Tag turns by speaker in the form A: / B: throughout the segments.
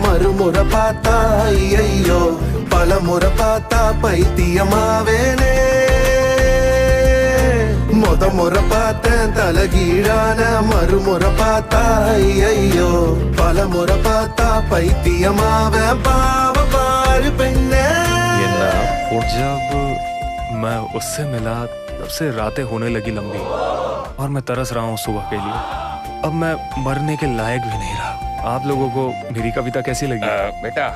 A: மறுமுறை பார்த்தா ஐயையோ பலமுறை பார்த்தா பைத்தியமாவேனே முறை பார்த்தேன் தலகீழான மறுமுறை பார்த்தா ஐயையோ பலமுறை பார்த்தா பைத்தியமாவேன் பாவ பாரு பெண்ணே
B: जब मैं उससे मिला तब से रातें होने लगी लंबी और मैं तरस रहा हूँ सुबह के लिए। अब मैं मरने के लायक भी नहीं रहा। आप लोगों को मेरी कविता कैसी लगी?
C: बेटा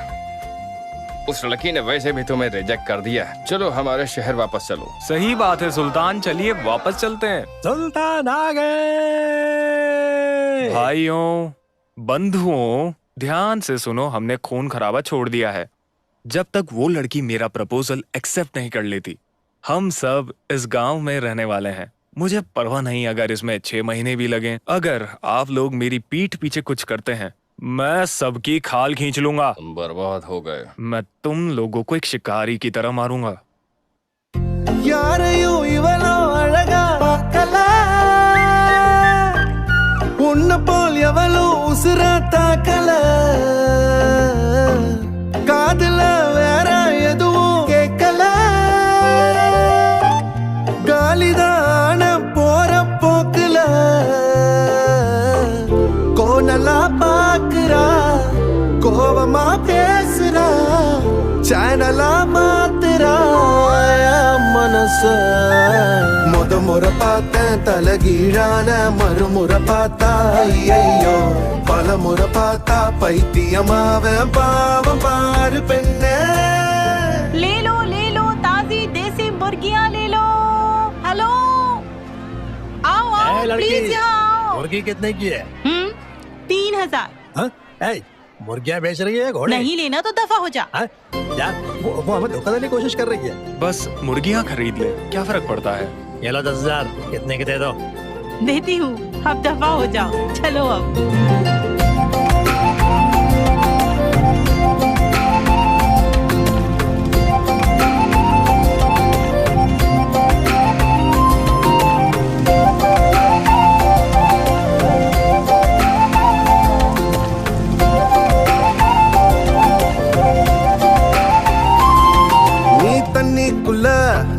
C: उस लड़की ने वैसे भी तुम्हें रिजेक्ट कर दिया। चलो हमारे शहर वापस चलो।
B: सही बात है सुल्तान, चलिए वापस चलते हैं।
D: सुल्तान आ गए।
B: भाइयों बंधुओं ध्यान से सुनो, हमने खून खराबा छोड़ दिया है। जब तक वो लड़की मेरा प्रपोजल एक्सेप्ट नहीं कर लेती हम सब इस गांव में रहने वाले हैं। मुझे परवाह नहीं अगर इसमें 6 महीने भी लगे। अगर आप लोग मेरी पीठ पीछे कुछ करते हैं मैं सबकी खाल खींच लूंगा।
C: तुम बर्बाद हो गए।
B: मैं तुम लोगों को एक शिकारी की तरह मारूंगा।
A: யாரையும் இவளோ அழகா பார்க்கல உன்ன போல் எவளோ உசுரா தாக்கல காதுல வேற எதுவும் கேட்கல காலிதான போற போக்குல கோனலா பாக்குறா கோவமா பேசுறா சேனலா மாத்துறா மனச முறை பார்த்தேன் தலகீழான மறுமுறை பார்த்தா ஐயையோ பலமுறை பார்த்தா பைத்தியமாவேன் பாவம் பாரு பெண்ணே।
E: ले लो ताजी देसी मुर्गियां ले लो। हेलो आओ आओ प्लीज यहाँ आओ।
D: मुर्गी कितने की है?
E: 3000।
D: मुर्गियाँ बेच रही है घोड़े?
E: नहीं लेना तो दफा हो जा।
D: यार वो हमें धोखा देने की कोशिश कर रही है।
B: बस मुर्गियां खरीद ले, क्या फर्क पड़ता है।
D: ये लो 10,000 कितने के दे दो?
E: देती हूँ, अब दफा हो जाओ। चलो अब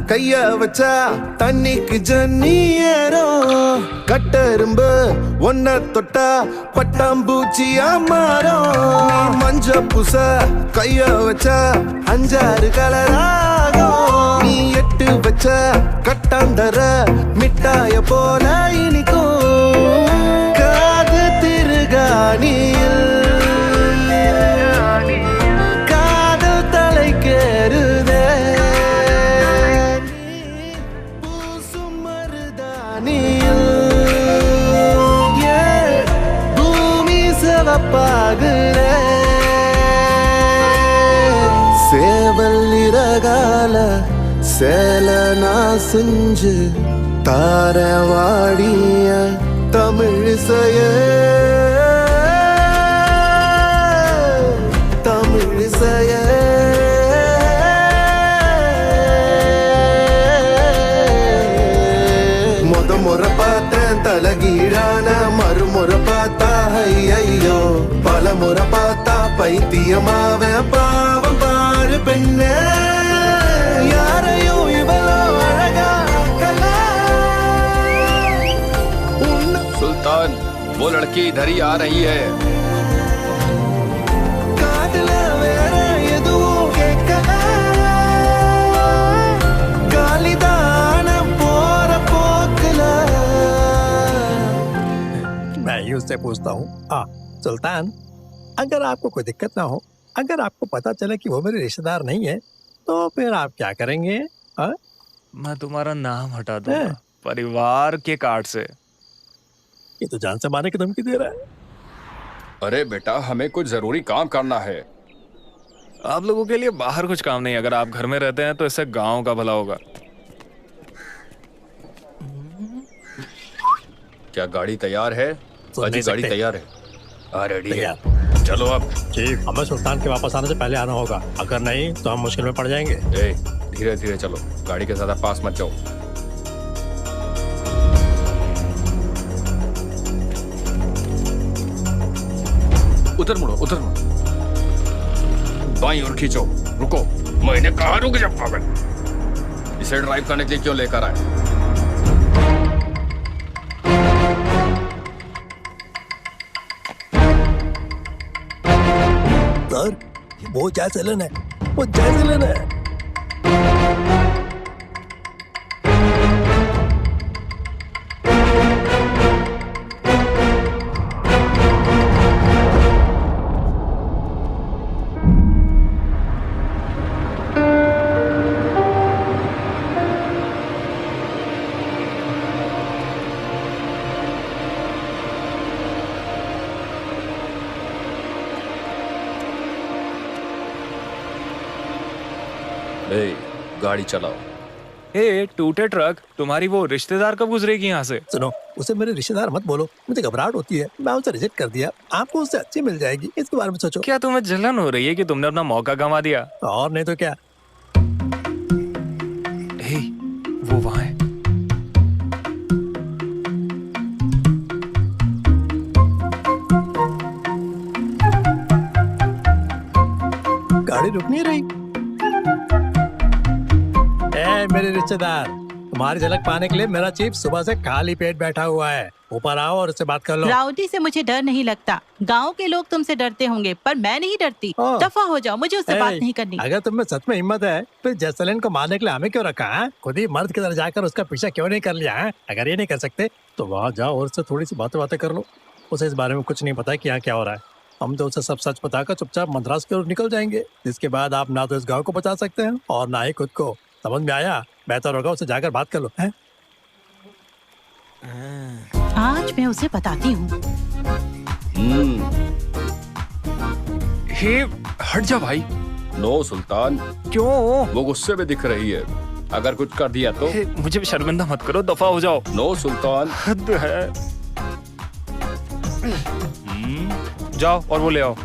A: கைய வச்சா தண்ணிக்கு ஜன்னி ஏறும் கட்டெரும்பு ஒன்ன தொட்டா பட்டாம்பூச்சியா மாறும் மஞ்ச பூச கைய வச்சா 5-6 கலராகும் நீ 8 வச்ச கட்டாந்தர மிட்டாய போல இனிக்கும் காது திருகாணியில் காதல் தலைக்கேறுதே சேவல் இறகால சேல நான் செஞ்சு தாரவாடிய தமிழிசைய தமிழிசைய முறை பார்த்தேன் தலகீழான மறுமுறை பார்த்தா ஐயையோ பலமுறை பார்த்தா பைத்தியமாவேன் பாவம் பாரு பெண்ணே யாரையும் இவளோ அழகா
C: सुल्तान वो लड़की इधर ही आ रही है।
A: காதுல வேற எதுவும் கேட்கல காலிதான போற போக்குல
D: मैं ही उससे पूछता हूँ। सुल्तान अगर आपको कोई दिक्कत ना हो, अगर आपको पता चले कि वो मेरे रिश्तेदार नहीं है तो फिर आप क्या करेंगे?
B: मैं तुम्हारा नाम हटा दूंगा परिवार के कार्ड से।
D: ये तो जान से मारने की धमकी दे रहा है।
C: अरे बेटा हमें कुछ जरूरी काम करना है।
B: आप लोगों के लिए बाहर कुछ काम नहीं, अगर आप घर में रहते हैं तो इससे गांव का भला होगा।
C: क्या गाड़ी तैयार है? अजी गाड़ी तैयार है। रेडी है। चलो अब
D: ठीक, हमें सुल्तान के वापस आने से पहले आना होगा, अगर नहीं तो हम मुश्किल में पड़ जाएंगे।
C: धीरे धीरे चलो, गाड़ी के ज्यादा पास मत जाओ। उधर मुड़ो उधर मुड़ो। बाईं ओर खींचो। रुको, मैंने कहा रुक जा पागल। इसे ड्राइव करने के लिए क्यों लेकर आए?
D: सर, वो जयसेलन है, वो जयसेलन है।
C: ए, गाड़ी चलाओ।
B: ए टूटे ट्रक, तुम्हारी वो रिश्तेदार कब गुजरेगी यहाँ से?
D: सुनो, उसे मेरे रिश्तेदार मत बोलो, मुझे घबराहट होती है। मैं उसे रिजेक्ट कर दिया, आपको उससे अच्छी मिल जाएगी, इसके बारे में सोचो।
B: क्या तुम्हें जलन हो रही है कि तुमने अपना मौका गंवा दिया?
D: और नहीं तो क्या।
B: हे, वो वहाँ है।
D: गाड़ी रुक नहीं रही। ए मेरे रिश्तेदार, तुम्हारी झलक पाने के लिए मेरा चीफ सुबह से खाली पेट बैठा हुआ है। ऊपर आओ और उससे बात कर लो।
E: राउडी से मुझे डर नहीं लगता। गांव के लोग तुमसे डरते होंगे, पर मैं नहीं डरती।
D: ओह।
E: दफा हो जाओ, मुझे उससे बात
D: ए,
E: नहीं करनी।
D: अगर तुम में सच में हिम्मत है तो जयसेलन को मारने के लिए हमें क्यों रखा है? खुद ही मर्द की तरह जाकर उसका पीछा क्यों नहीं कर लिया है? अगर ये नहीं कर सकते तो वहाँ जाओ और उससे थोड़ी सी बातें कर लो। उसे इस बारे में कुछ नहीं पता कि यहाँ क्या हो रहा है। हम तो उसे सब सच बताकर चुपचाप मद्रास की ओर निकल जाएंगे, जिसके बाद आप ना तो इस गाँव को बचा सकते हैं और ना ही खुद को। समझ में आया? बेहतर होगा उसे जाकर बात कर लो। है?
E: आज मैं उसे बताती हूँ।
B: हे, हट जा भाई।
C: नो सुल्तान,
B: क्यों?
C: वो गुस्से में दिख रही है। अगर कुछ कर दिया तो?
B: हे, मुझे शर्मिंदा मत करो, दफा हो जाओ।
C: नो सुल्तान।
B: हद है। जाओ और वो ले आओ।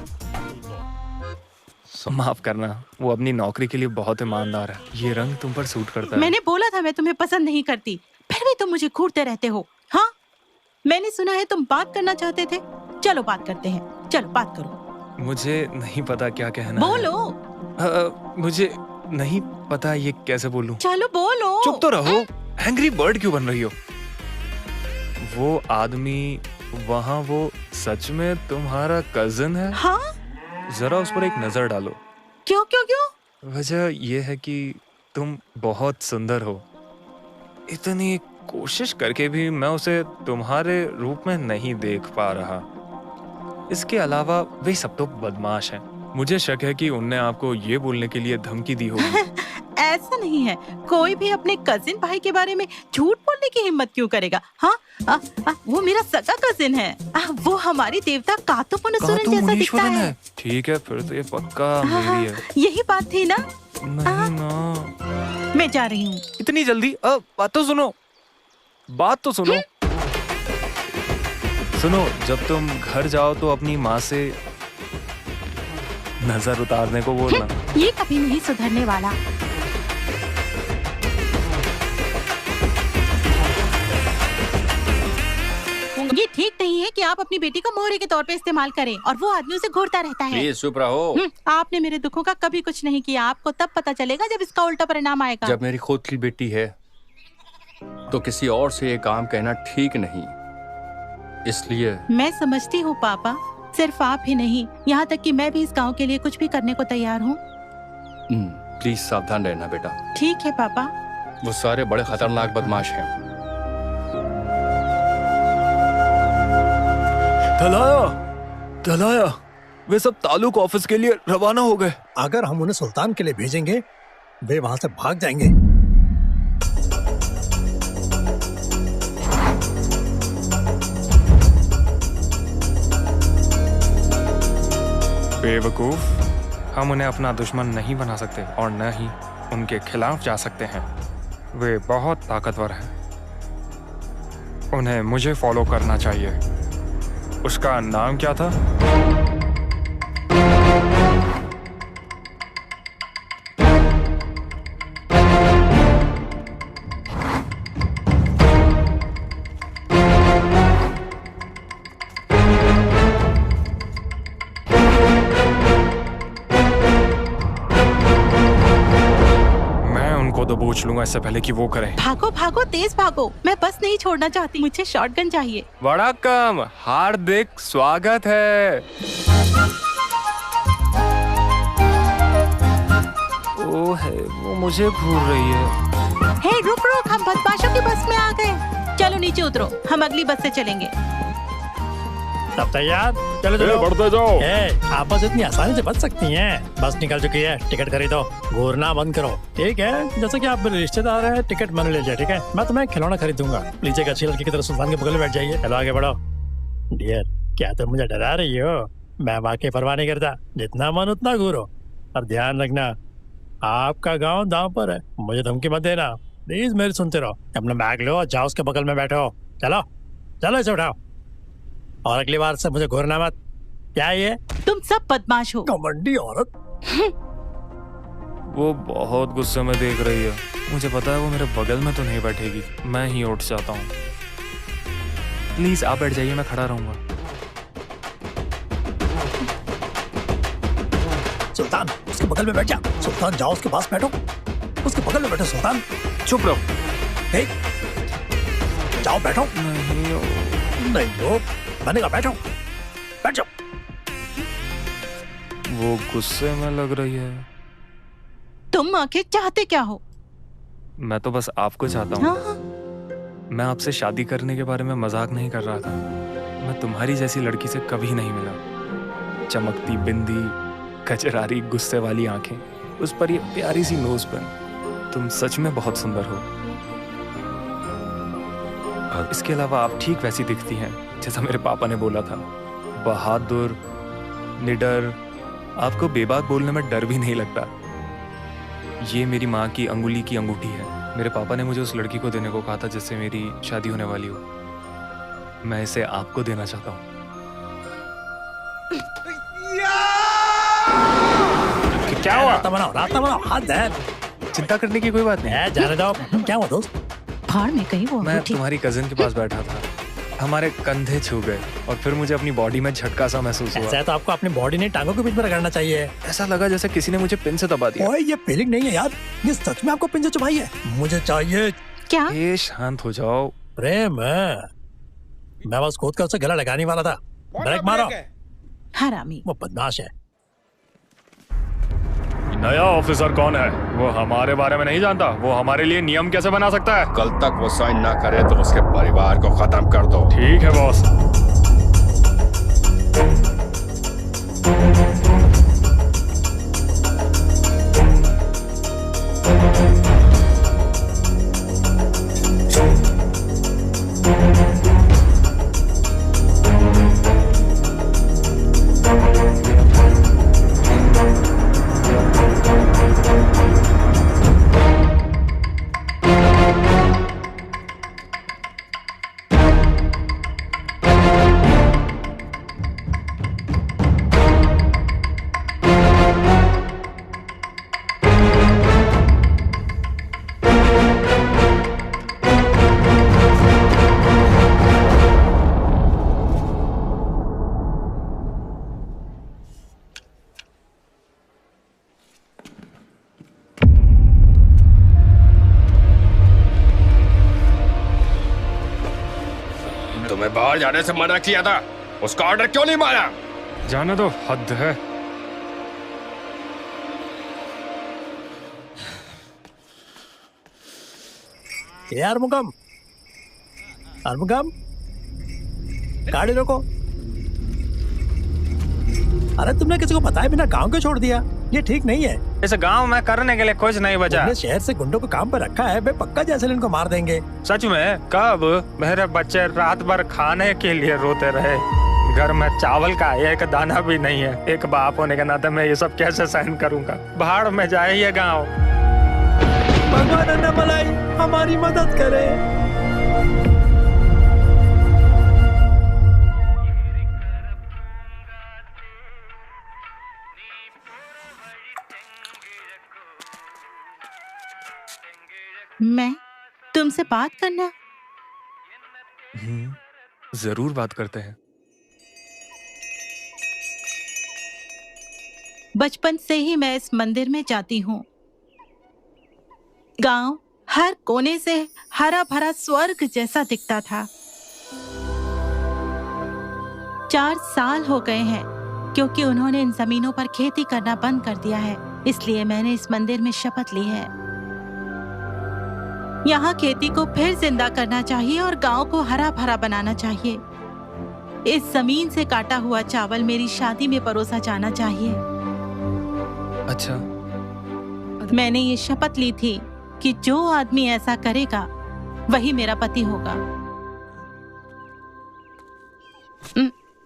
B: माफ करना, वो अपनी नौकरी के लिए बहुत ईमानदार है। ये रंग तुम पर सूट करता है।
E: मैंने बोला था मैं तुम्हें पसंद नहीं करती, फिर भी तुम मुझे घूरते रहते हो। हाँ, मैंने सुना है तुम बात करना चाहते थे। चलो बात करते हैं, चलो बात करो।
B: मुझे नहीं पता क्या कहना है।
E: बोलो।
B: मुझे नहीं पता ये कैसे बोलूं।
E: चलो बोलो।
B: चुप तो रहो। एंग्री बर्ड क्यों बन रही हो? वो आदमी वहाँ, वो सच में तुम्हारा कजिन है?
E: हाँ?
B: जरा उस पर एक नजर डालो।
E: क्यों क्यों क्यों?
B: वजह यह है कि तुम बहुत सुंदर हो। इतनी कोशिश करके भी मैं उसे तुम्हारे रूप में नहीं देख पा रहा। इसके अलावा वे सब तो बदमाश हैं। मुझे शक है कि उनने आपको ये बोलने के लिए धमकी दी होगी।
E: ऐसा नहीं है, कोई भी अपने कजिन भाई के बारे में झूठ बोलने की हिम्मत क्यों करेगा? हाँ, वो मेरा सगा कजिन है। वो हमारी देवता कातुमुनीश्वरन जैसा दिखता है।
B: ठीक है, फिर तो ये पक्का मेरी है।
E: यही बात थी ना?
B: नहीं ना।
E: मैं जा रही हूँ।
B: इतनी जल्दी? बात तो सुनो, बात तो सुनो। सुनो, जब तुम घर जाओ तो अपनी माँ से नजर उतारने को बोलना।
E: ये कभी नहीं सुधरने वाला। ये ठीक नहीं है कि आप अपनी बेटी को मोहरे के तौर पे इस्तेमाल करें और वो आदमी उसे घूरता रहता है।
C: प्लीज चुप रहो।
E: आपने मेरे दुखों का कभी कुछ नहीं किया। आपको तब पता चलेगा जब इसका उल्टा परिणाम आएगा।
C: जब मेरी खुद की बेटी है तो किसी और से ये काम कहना ठीक नहीं, इसलिए।
E: मैं समझती हूँ पापा, सिर्फ आप ही नहीं, यहाँ तक कि मैं भी इस गांव के लिए कुछ भी करने को तैयार हूँ।
C: प्लीज सावधान रहना बेटा।
E: ठीक है पापा।
C: वो सारे बड़े खतरनाक बदमाश हैं।
B: दलाया, वे सब तालुक ऑफिस के लिए रवाना हो गए।
D: अगर हम उन्हें सुल्तान के लिए भेजेंगे, वे वहां से भाग जाएंगे।
B: बेवकूफ, हम उन्हें अपना दुश्मन नहीं बना सकते और न ही उनके खिलाफ जा सकते हैं। वे बहुत ताकतवर हैं। उन्हें मुझे फॉलो करना चाहिए। उसका नाम क्या था? तो पूछ लूंगा इससे पहले कि वो करें।
E: भागो भागो, तेज भागो, मैं बस नहीं छोड़ना चाहती, मुझे शॉटगन चाहिए।
B: वड़क्कम, हार्दिक स्वागत है। ओ है, वो मुझे घूर रही है।
E: हे रुक रुक, हम बदमाशों की बस में आ गए। चलो नीचे उतरो, हम अगली बस से चलेंगे।
D: सब तैयार? चलो चलो
B: बढ़ते जाओ।
D: आप बस इतनी आसानी से बच सकती हैं। बस निकल चुकी है, टिकट खरीदो, घूरना बंद करो। ठीक है, जैसे कि आप मेरे रिश्तेदार हैं, टिकट मैंने ले लिया। ठीक है, मैं तुम्हें खिलौना खरीदूंगा। नीचे एक अच्छी लड़की की तरह सुल्तान के बगल में बैठ जाइए। चलो आगे बढ़ो। डियर, क्या तुम मुझे डरा रही हो? मैं वाकई परवाह नहीं करता, जितना मन उतना घूरो। और ध्यान रखना, आपका गाँव दांव पर है, मुझे धमकी मत देना। प्लीज मेरी सुनते रहो। अपना बैग लो और जाओ उसके बगल में बैठो। चलो चलो, इसे उठाओ और अगली बार से मुझे घूरना मत। क्या ये?
E: तुम सब बदमाश हो।
D: कमंडी औरत।
B: वो बहुत गुस्से में देख रही है। मुझे पता है वो मेरे बगल में तो नहीं बैठेगी, मैं ही उठ जाता हूँ। प्लीज आप बैठ जाइए, मैं खड़ा रहूंगा।
D: सुल्तान, उसके बगल में बैठ जा। सुल्तान, जाओ उसके पास बैठो, उसके बगल में बैठो। सुल्तान
B: चुप रहो।
D: हे, जाओ बैठो।
B: नहीं
D: नहीं हो, मैंने कहा बैठो, बैठ जाओ।
B: वो गुस्से में लग रही है।
E: तुम आखिर चाहते क्या हो?
B: मैं तो बस आपको चाहता हूँ।
E: हाँ?
B: मैं आपसे शादी करने के बारे में मजाक नहीं कर रहा था। मैं तुम्हारी जैसी लड़की से कभी नहीं मिला। चमकती बिंदी, कचरारी गुस्से वाली आंखें, उस पर ये प्यारी सी नोज पेन। तुम सच में बहुत सुंदर हो। और इसके अलावा आप ठीक वैसी दिखती हैं जैसा मेरे पापा ने बोला था। बहादुर, निडर, आपको बेबाक बोलने में डर भी नहीं लगता। ये मेरी माँ की अंगुली की अंगूठी है। मेरे पापा ने मुझे उस लड़की को देने को कहा था जिससे मेरी शादी होने वाली हो। मैं इसे आपको देना चाहता हूँ। क्या हुआ?
D: रास्ता बनाओ, हाथ धर।
B: चिंता करने की कोई बात नहीं।
D: जाने दो। क्या हुआ दोस्त?
E: भाड़ में कहीं वो
B: मैं
E: अंगूठी।
B: तुम्हारी कजिन के पास बैठा था, हमारे कंधे छू गए और फिर मुझे अपनी बॉडी में झटका सा महसूस
D: ऐसा
B: हुआ।
D: है तो आपको अपनी बॉडी ने टांगों के बीच में रगड़ना चाहिए।
B: ऐसा लगा जैसे किसी ने मुझे पिन से दबा दिया।
D: ओए, ये फीलिंग नहीं है यार, ये सच में आपको पिंजर चुभाई है। मुझे चाहिए
E: क्या?
B: ए, शांत हो जाओ।
D: प्रेम है। मैं बस कूद कर उसे गला लगाने वाला था। ब्रेक मारो।
E: हरामी।
D: वो बदमाश है।
B: नया ऑफिसर कौन है? वो हमारे बारे में नहीं जानता। वो हमारे लिए नियम कैसे बना सकता है?
C: कल तक वो साइन ना करे तो उसके परिवार को खत्म कर दो।
B: ठीक है बॉस।
C: तुम्हें बाहर जाने से मना किया था, उसका ऑर्डर क्यों नहीं माना?
B: जाने दो, हद है।
D: यार मुकम, गाड़ी रोको। अरे तुमने किसी को बताए बिना गांव क्यों छोड़ दिया? ये ठीक नहीं है।
B: इस गांव में करने के लिए कुछ नहीं बचा।
D: तुमने शहर से गुंडों को काम पर रखा है, वे पक्का जैसलीन को मार देंगे।
B: सच में? कब? मेरे बच्चे रात भर खाने के लिए रोते रहे। घर में चावल का एक दाना भी नहीं है। एक बाप होने के नाते मैं ये सब कैसे सहन करूंगा? भाड़ में जाए ये गाँव।
D: भगवान अन्नामलाई हमारी मदद करे।
E: मैं तुमसे बात करना।
B: जरूर बात करते हैं।
E: बचपन से ही मैं इस मंदिर में जाती हूँ। गांव हर कोने से हरा भरा स्वर्ग जैसा दिखता था। 4 साल हो गए हैं क्योंकि उन्होंने इन जमीनों पर खेती करना बंद कर दिया है, इसलिए मैंने इस मंदिर में शपथ ली है। यहाँ खेती को फिर जिंदा करना चाहिए और गांव को हरा भरा बनाना चाहिए। इस जमीन से काटा हुआ चावल मेरी शादी में परोसा जाना चाहिए।
B: अच्छा,
E: मैंने ये शपथ ली थी कि जो आदमी ऐसा करेगा वही मेरा पति होगा।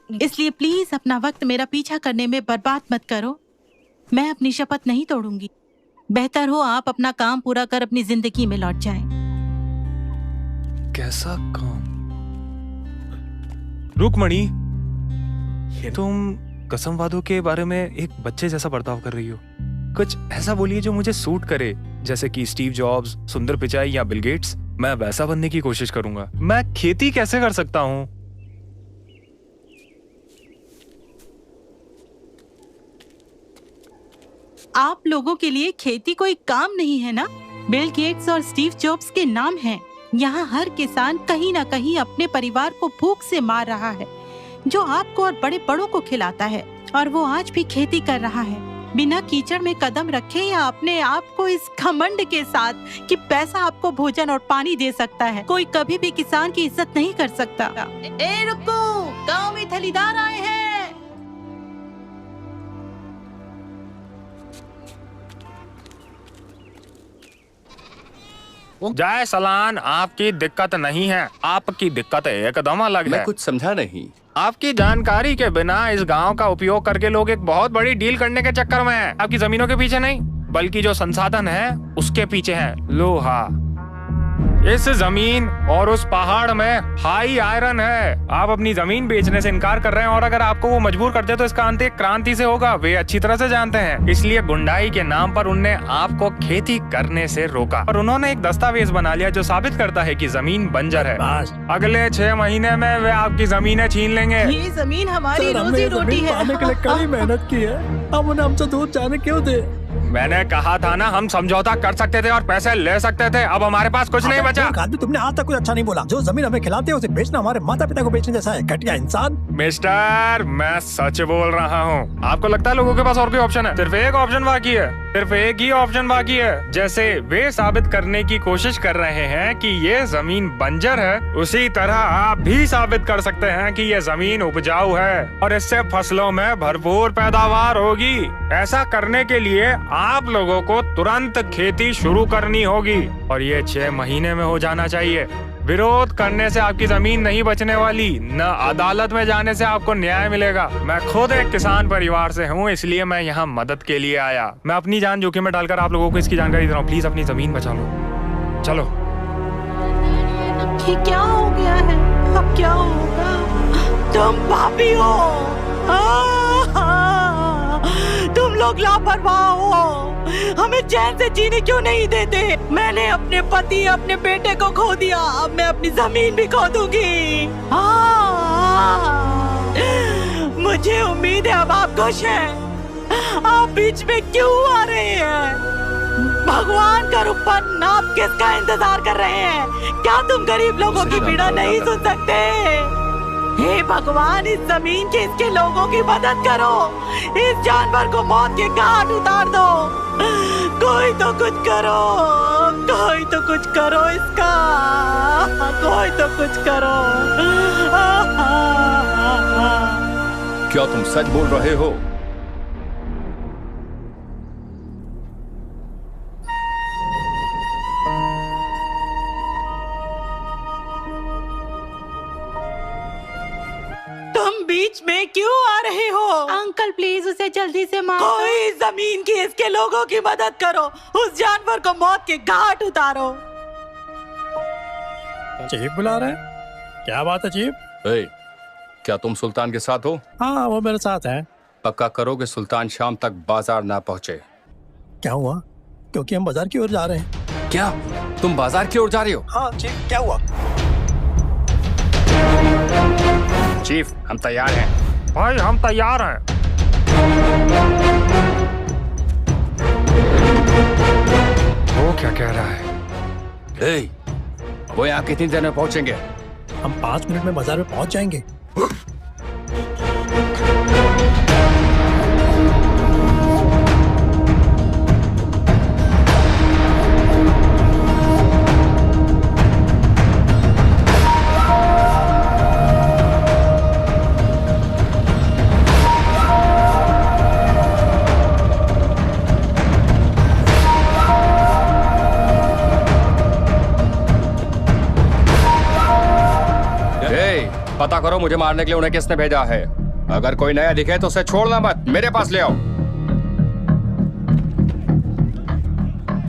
E: इसलिए प्लीज अपना वक्त मेरा पीछा करने में बर्बाद मत करो। मैं अपनी शपथ नहीं तोड़ूंगी। बेहतर हो आप अपना काम पूरा कर अपनी जिंदगी में लौट जाएं।
B: कैसा काम? रुकमणि, तुम कसमवादों के बारे में एक बच्चे जैसा बर्ताव कर रही हो। कुछ ऐसा बोलिए जो मुझे सूट करे, जैसे कि स्टीव जॉब्स, सुंदर पिचाई या बिल गेट्स। मैं वैसा बनने की कोशिश करूंगा। मैं खेती कैसे कर सकता हूँ?
E: आप लोगों के लिए खेती कोई काम नहीं है ना? बिल गेट्स और स्टीव जॉब्स के नाम हैं। यहाँ हर किसान कहीं ना कहीं अपने परिवार को भूख से मार रहा है, जो आपको और बड़े बड़ों को खिलाता है, और वो आज भी खेती कर रहा है बिना कीचड़ में कदम रखे या अपने आप को इस घमंड के साथ कि पैसा आपको भोजन और पानी दे सकता है। कोई कभी भी किसान की इज्जत नहीं कर सकता। ए रुको, गांव में थलीदार आए हैं।
B: जय सलान, आपकी दिक्कत नहीं है। आपकी दिक्कत एकदम अलग है।
C: मैं कुछ समझा नहीं।
B: आपकी जानकारी के बिना इस गांव का उपयोग करके लोग एक बहुत बड़ी डील करने के चक्कर में हैं। आपकी जमीनों के पीछे नहीं, बल्कि जो संसाधन है उसके पीछे है। लोहा, इस जमीन और उस पहाड़ में हाई आयरन है। आप अपनी जमीन बेचने से इनकार कर रहे हैं, और अगर आपको वो मजबूर करते तो इसका अंत एक क्रांति से होगा। वे अच्छी तरह से जानते हैं, इसलिए गुंडाई के नाम पर उनने आपको खेती करने से रोका, और उन्होंने एक दस्तावेज बना लिया जो साबित करता है कि जमीन बंजर है।
D: बस।
B: अगले 6 महीने में वे आपकी जमीनें छीन लेंगे।
E: ये जमीन हमारी
D: सर, हमने
E: रोजी रोटी
D: जमीन पाने के लिए कड़ी
E: है।
D: मेहनत की है। हम उन्हें हमसे दूर जाने क्यों दे?
B: मैंने कहा था ना, हम समझौता कर सकते थे और पैसे ले सकते थे। अब हमारे पास कुछ नहीं बचा।
D: आदमी, तुमने आज तक कुछ अच्छा नहीं बोला। जो जमीन हमें खिलाते हैं उसे बेचना हमारे माता पिता को बेचने जैसा है। घटिया इंसान।
B: मिस्टर, मैं सच बोल रहा हूँ। आपको लगता है लोगों के पास और कोई ऑप्शन है? सिर्फ एक ऑप्शन बाकी है, सिर्फ एक ही ऑप्शन बाकी है। जैसे वे साबित करने की कोशिश कर रहे हैं कि ये जमीन बंजर है, उसी तरह आप भी साबित कर सकते हैं कि ये जमीन उपजाऊ है और इससे फसलों में भरपूर पैदावार होगी। ऐसा करने के लिए आप लोगों को तुरंत खेती शुरू करनी होगी, और ये 6 महीने में हो जाना चाहिए। विरोध करने से आपकी जमीन नहीं बचने वाली, न अदालत में जाने से आपको न्याय मिलेगा। मैं खुद एक किसान परिवार से हूँ, इसलिए मैं यहाँ मदद के लिए आया। मैं अपनी जान जोखिम में डालकर आप लोगों को इसकी जानकारी दे रहा हूँ। प्लीज अपनी जमीन बचा लो। चलो।
E: ये क्या हो गया है? अब क्या होगा? तुम पापी हो। तुम लोग लापरवाह हो। हमें चैन से जीने क्यों नहीं देते? मैंने अपने पति, अपने बेटे को खो दिया, अब मैं अपनी जमीन भी खो दूंगी। मुझे उम्मीद है अब आप खुश हैं। आप बीच में क्यों आ रहे हैं? भगवान का रूपन, आप किसका इंतजार कर रहे हैं? क्या तुम गरीब लोगों की पीड़ा नहीं सुन सकते? हे भगवान, इस जमीन के इसके लोगों की मदद करो। इस जानवर को मौत के घाट उतार दो। कोई तो कुछ करो, कोई तो कुछ करो इसका, कोई तो कुछ करो।
C: क्या तुम सच बोल रहे हो?
E: बीच में क्यों आ रहे हो? अंकल प्लीज उसे जल्दी से मारो। कोई जमीन की इसके लोगों की मदद करो। उस जानवर को मौत के घाट उतारो।
D: चीफ बुला रहे हैं? क्या बात है चीफ?
C: क्या तुम सुल्तान के साथ हो?
D: हाँ, वो मेरे साथ है।
C: पक्का करो कि सुल्तान शाम तक बाजार ना पहुँचे।
D: क्या हुआ? क्योंकि हम बाजार की ओर जा रहे हैं।
C: क्या तुम बाजार की ओर जा रहे हो?
D: हाँ चीफ, क्या हुआ?
B: चीफ, हम तैयार हैं। भाई, हम तैयार हैं। वो क्या कह रहा है?
C: ए, वो यहाँ कितनी देर में पहुंचेंगे?
D: हम 5 मिनट में बाजार में पहुंच जाएंगे।
C: ए, पता करो मुझे मारने के लिए उन्हें किसने भेजा है। अगर कोई नया दिखे तो उसे छोड़ना मत, मेरे पास ले आओ।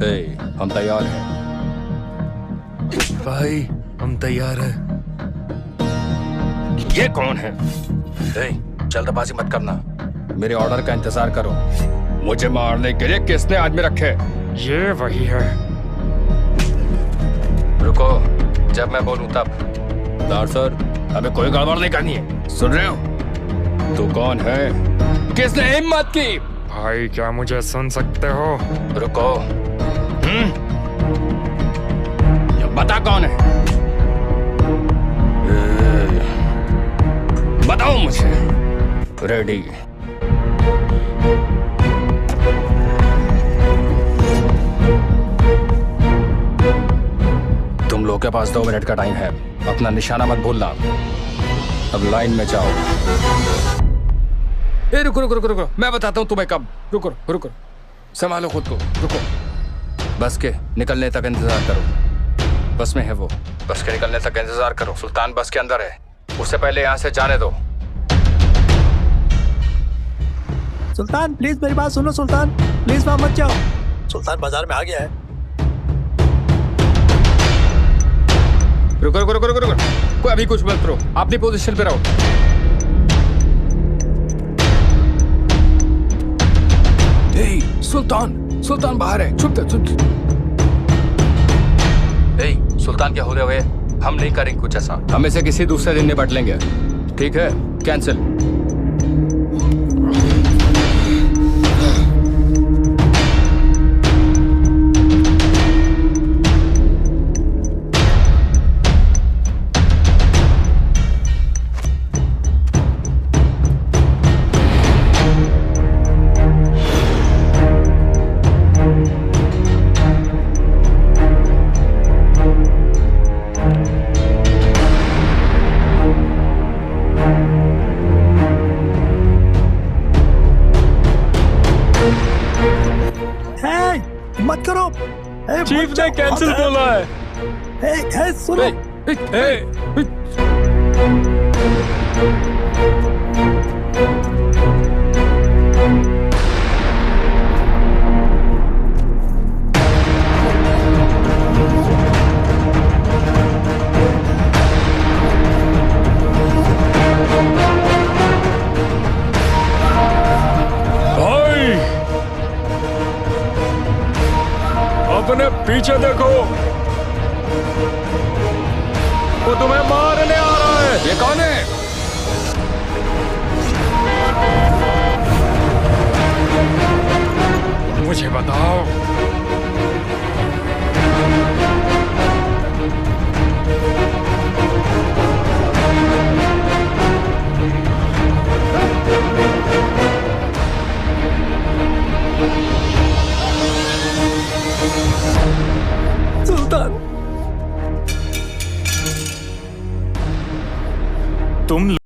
C: ए, हम तैयार हैं।
B: भाई हम तैयार हैं।
C: ये कौन है? ए, जल्दबाजी मत करना, मेरे ऑर्डर का इंतजार करो। मुझे मारने के लिए किसने आज में रखे?
B: ये वही है।
C: रुको, जब मैं बोलूं तब। सर, हमें कोई गड़बड़ नहीं करनी है, सुन रहे हो? तू कौन है? किसने हिम्मत की?
B: भाई क्या मुझे सुन सकते हो?
C: रुको। ये बता कौन है? बताओ मुझे। रेडी। तुम लोग के पास 2 मिनट का टाइम है, अपना निशाना मत भूलना। अब लाइन में जाओ। ए, रुको रुको रुको रुको, मैं बताता हूँ तुम्हें कब। रुको रुको, संभालो खुद को। रुको, बस के निकलने तक इंतजार करो। बस में है वो, बस के निकलने तक इंतजार करो। सुल्तान बस के अंदर है, उससे पहले यहाँ से जाने दो।
D: सुल्तान प्लीज मेरी बात सुनो। सुल्तान प्लीज वहां मत जाओ। सुल्तान बाजार में आ गया है।
C: रुको रुको रुको रुको रुको, कोई अभी कुछ मत करो, अपनी पोजीशन पे रहो। ए, सुल्तान बाहर है, चुप चुप। ए, सुल्तान क्या हो रहे हुए? हम नहीं करेंगे कुछ ऐसा, हम इसे किसी दूसरे दिन निपट लेंगे। ठीक है, कैंसिल।
D: मत करो।
B: चीफ ने कैंसिल बोला है।
D: सुनो।
B: अपने पीछे देखो, वो तुम्हें मारने आ रहा है।
C: ये कौन है?
B: मुझे बताओ।
D: सुल्तान
B: तुम